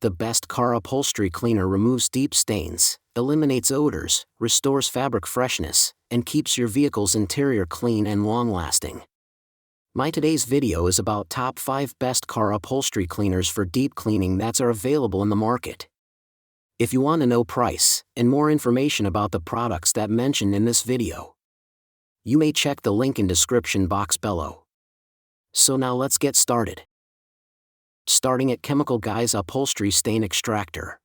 the best car upholstery cleaner removes deep stains, eliminates odors, restores fabric freshness, and keeps your vehicle's interior clean and long-lasting. My today's video is about top 5 best car upholstery cleaners for deep cleaning that are available in the market. If you want to know price and more information about the products that mentioned in this video, you may check the link in description box below. So now let's get started. Starting at Chemical Guys Upholstery Stain Extractor.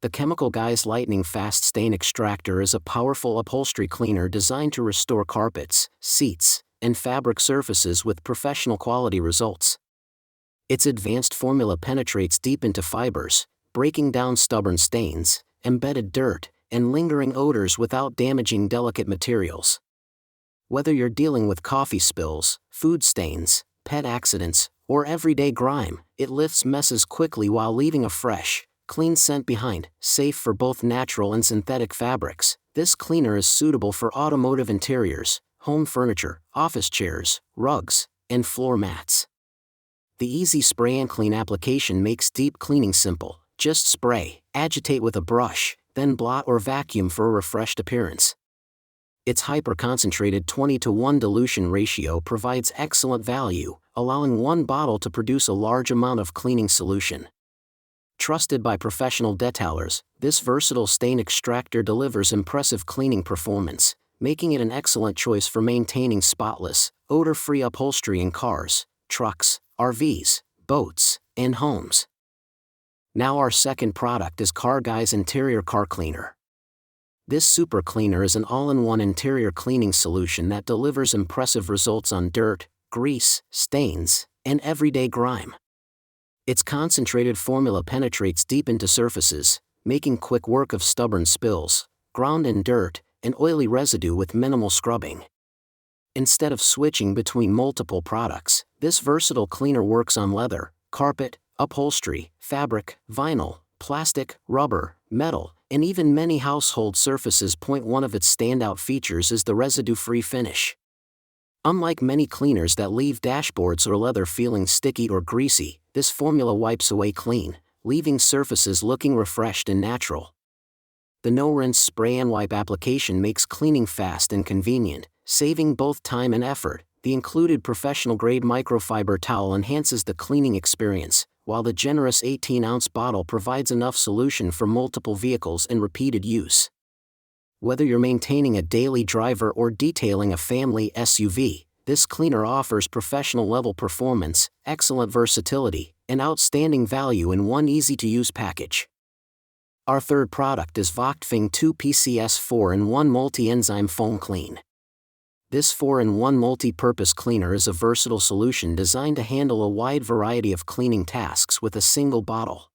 The Chemical Guys Lightning Fast Stain Extractor is a powerful upholstery cleaner designed to restore carpets, seats, and fabric surfaces with professional quality results. Its advanced formula penetrates deep into fibers, breaking down stubborn stains, embedded dirt, and lingering odors without damaging delicate materials. Whether you're dealing with coffee spills, food stains, pet accidents, or everyday grime, it lifts messes quickly while leaving a fresh, clean scent behind. Safe for both natural and synthetic fabrics, this cleaner is suitable for automotive interiors, home furniture, office chairs, rugs, and floor mats. The easy spray and clean application makes deep cleaning simple. Just spray, agitate with a brush, then blot or vacuum for a refreshed appearance. Its hyper-concentrated 20:1 dilution ratio provides excellent value, allowing one bottle to produce a large amount of cleaning solution. Trusted by professional detailers, this versatile stain extractor delivers impressive cleaning performance, making it an excellent choice for maintaining spotless, odor-free upholstery in cars, trucks, RVs, boats, and homes. Now our second product is Car Guys Interior Car Cleaner. This super cleaner is an all-in-one interior cleaning solution that delivers impressive results on dirt, grease, stains, and everyday grime. Its concentrated formula penetrates deep into surfaces, making quick work of stubborn spills, ground-in dirt, and oily residue with minimal scrubbing. Instead of switching between multiple products, this versatile cleaner works on leather, carpet, upholstery, fabric, vinyl, plastic, rubber, metal, and even many household surfaces. One of its standout features is the residue-free finish. Unlike many cleaners that leave dashboards or leather feeling sticky or greasy, this formula wipes away clean, leaving surfaces looking refreshed and natural. The no-rinse spray and wipe application makes cleaning fast and convenient, saving both time and effort. The included professional-grade microfiber towel enhances the cleaning experience, while the generous 18-ounce bottle provides enough solution for multiple vehicles and repeated use. Whether you're maintaining a daily driver or detailing a family SUV, this cleaner offers professional-level performance, excellent versatility, and outstanding value in one easy-to-use package. Our third product is Voktfing 2PCS 4-in-1 Multi-Enzyme Foam Clean. This 4-in-1 multi-purpose cleaner is a versatile solution designed to handle a wide variety of cleaning tasks with a single bottle.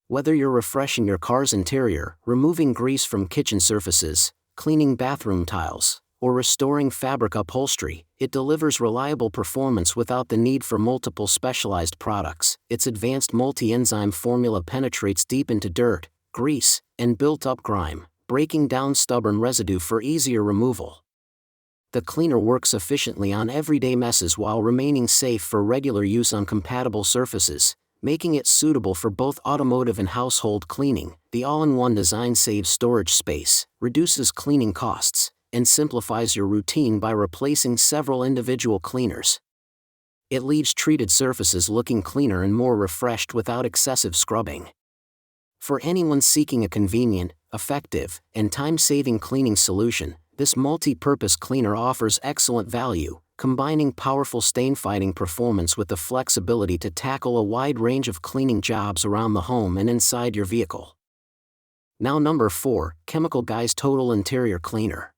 Whether you're refreshing your car's interior, removing grease from kitchen surfaces, cleaning bathroom tiles, or restoring fabric upholstery, it delivers reliable performance without the need for multiple specialized products. Its advanced multi-enzyme formula penetrates deep into dirt, grease, and built-up grime, breaking down stubborn residue for easier removal. The cleaner works efficiently on everyday messes while remaining safe for regular use on compatible surfaces, making it suitable for both automotive and household cleaning. The all-in-one design saves storage space, reduces cleaning costs, and simplifies your routine by replacing several individual cleaners. It leaves treated surfaces looking cleaner and more refreshed without excessive scrubbing. For anyone seeking a convenient, effective, and time-saving cleaning solution, this multi-purpose cleaner offers excellent value, combining powerful stain-fighting performance with the flexibility to tackle a wide range of cleaning jobs around the home and inside your vehicle. Now number 4, Chemical Guys Total Interior Cleaner.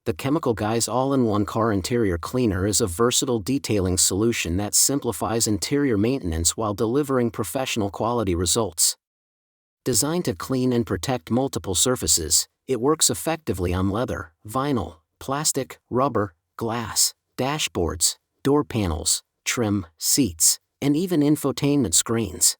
The Chemical Guys All-in-One Car Interior Cleaner is a versatile detailing solution that simplifies interior maintenance while delivering professional quality results. Designed to clean and protect multiple surfaces, it works effectively on leather, vinyl, plastic, rubber, glass, dashboards, door panels, trim, seats, and even infotainment screens.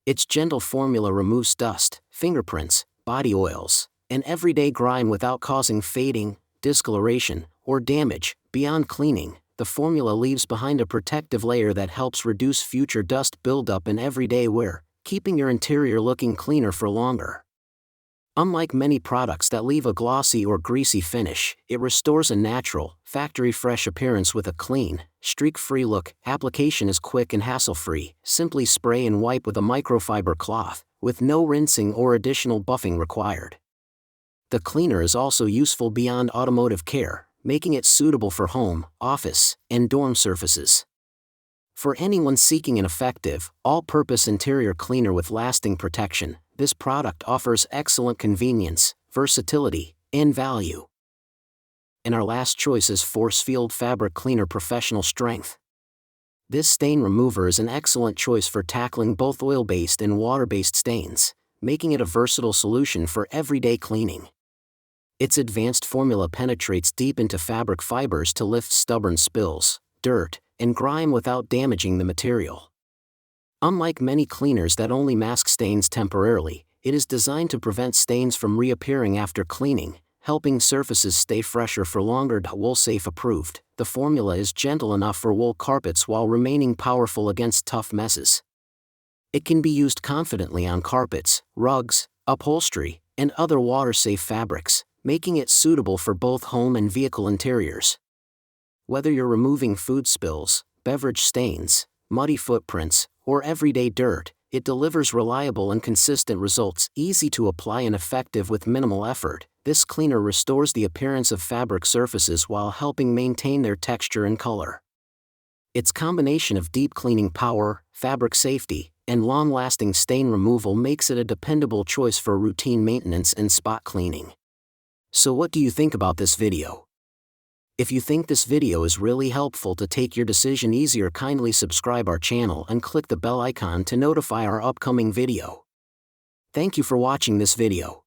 Its gentle formula removes dust, fingerprints, body oils, and everyday grime without causing fading, discoloration, or damage. Beyond cleaning, the formula leaves behind a protective layer that helps reduce future dust buildup in everyday wear, keeping your interior looking cleaner for longer. Unlike many products that leave a glossy or greasy finish, it restores a natural, factory-fresh appearance with a clean, streak-free look. Application is quick and hassle-free. Simply spray and wipe with a microfiber cloth, with no rinsing or additional buffing required. The cleaner is also useful beyond automotive care, making it suitable for home, office, and dorm surfaces. For anyone seeking an effective, all-purpose interior cleaner with lasting protection, this product offers excellent convenience, versatility, and value. And our last choice is Force Field Fabric Cleaner Professional Strength. This stain remover is an excellent choice for tackling both oil-based and water-based stains, making it a versatile solution for everyday cleaning. Its advanced formula penetrates deep into fabric fibers to lift stubborn spills, dirt, and grime without damaging the material. Unlike many cleaners that only mask stains temporarily, it is designed to prevent stains from reappearing after cleaning, helping surfaces stay fresher for longer. Wool-safe approved, the formula is gentle enough for wool carpets while remaining powerful against tough messes. It can be used confidently on carpets, rugs, upholstery, and other water-safe fabrics, making it suitable for both home and vehicle interiors. Whether you're removing food spills, beverage stains, muddy footprints, or everyday dirt, it delivers reliable and consistent results. Easy to apply and effective with minimal effort, this cleaner restores the appearance of fabric surfaces while helping maintain their texture and color. Its combination of deep cleaning power, fabric safety, and long-lasting stain removal makes it a dependable choice for routine maintenance and spot cleaning. So what do you think about this video? If you think this video is really helpful to take your decision easier, kindly subscribe our channel and click the bell icon to notify our upcoming video. Thank you for watching this video.